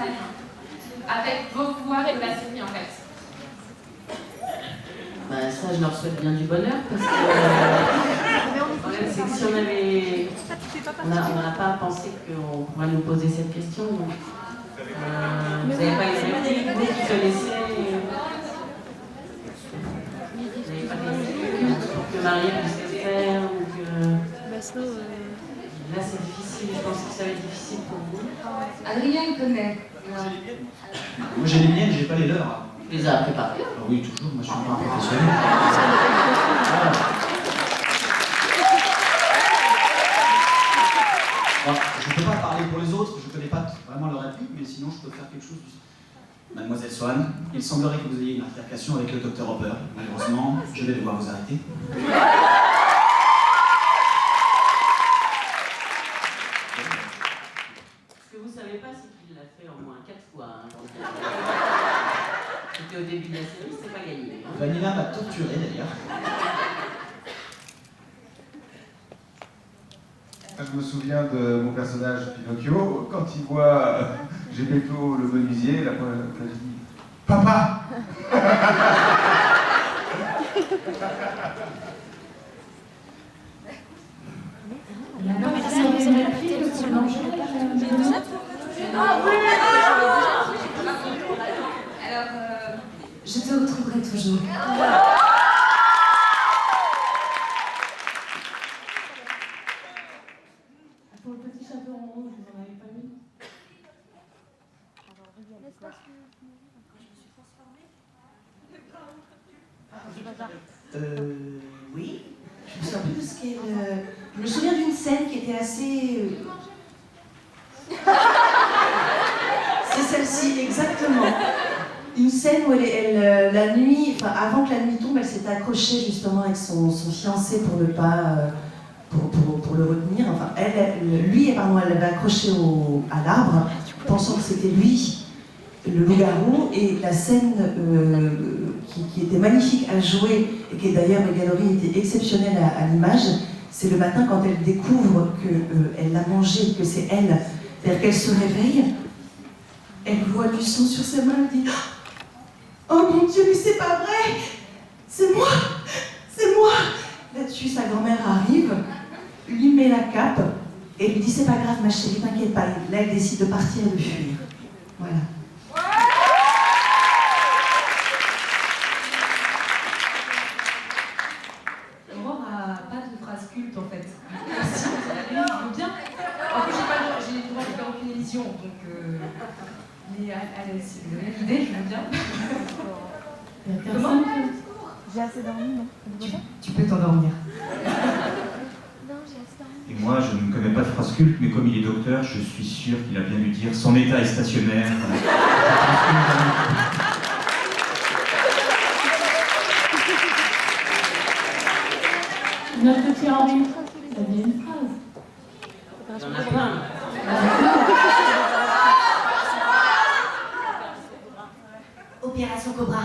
scène avec vos pouvoirs de la série en fait? Bah, ça, je leur souhaite bien du bonheur parce que le problème, c'est que si on avait. On n'a pas pensé qu'on pourrait nous poser cette question. Donc, vous n'avez pas une réplique, vous qui connaissez. Vous n'avez pas des répliques pour que Marie puisse le faire ou que. Là, c'est difficile, je pense que ça va être difficile pour vous. Adrien, il connaît. Moi, j'ai les miennes, j'ai pas les leurs. Tu les as préparées? Ah oui, toujours, moi je suis pas un professionnel. Bon, je ne peux pas parler pour les autres, je ne connais pas vraiment leur réplique, mais sinon je peux faire quelque chose. Mademoiselle Swan, il semblerait que vous ayez une altercation avec le docteur Hopper. Malheureusement, je vais devoir vous arrêter. Ce que vous ne savez pas, c'est qu'il l'a fait au moins 4 fois. C'était au début de la série, c'est pas gagné. Vanilla m'a torturé d'ailleurs. Je me souviens de mon personnage Pinocchio, quand il voit Gepetto le menuisier, la première fois je dis « Papa !» Alors, je te retrouverai toujours. Pour le petit chapeau en rouge, vous n'en avez pas mis? Oui. Je me souviens plus de ce qu'elle. Je me souviens d'une scène qui était assez. C'est celle-ci, exactement. Une scène où la nuit, enfin avant que la nuit tombe, elle s'est accrochée justement avec son fiancé pour ne pas. Pour le retenir. Enfin, lui, pardon, elle l'avait accroché à l'arbre, pensant que c'était lui, le loup-garou, et la scène qui était magnifique à jouer, et qui d'ailleurs, les galeries étaient exceptionnelles à l'image, c'est le matin quand elle découvre qu'elle l'a mangé, que c'est elle. C'est-à-dire qu'elle se réveille, elle voit du sang sur ses mains, elle dit « Oh mon Dieu, mais c'est pas vrai! C'est moi! C'est moi !» Là-dessus, sa grand-mère arrive, lui met la cape et lui dit « C'est pas grave, ma chérie, t'inquiète pas. » Là, elle décide de partir et de fuir. Voilà. Aurore n'a pas de phrase culte en fait. Si, je veux bien. En plus, j'ai le droit de faire aucune émission, donc. Mais allez, si vous avez l'idée, je veux bien. Comment? J'ai assez dormi, non? Tu peux t'endormir. Et moi, je ne connais pas de phrase culte, mais comme il est docteur, je suis sûr qu'il a bien dû dire « son état est stationnaire ». Notre petit Henri, ça vient une phrase. Il y en a plein. Opération Cobra.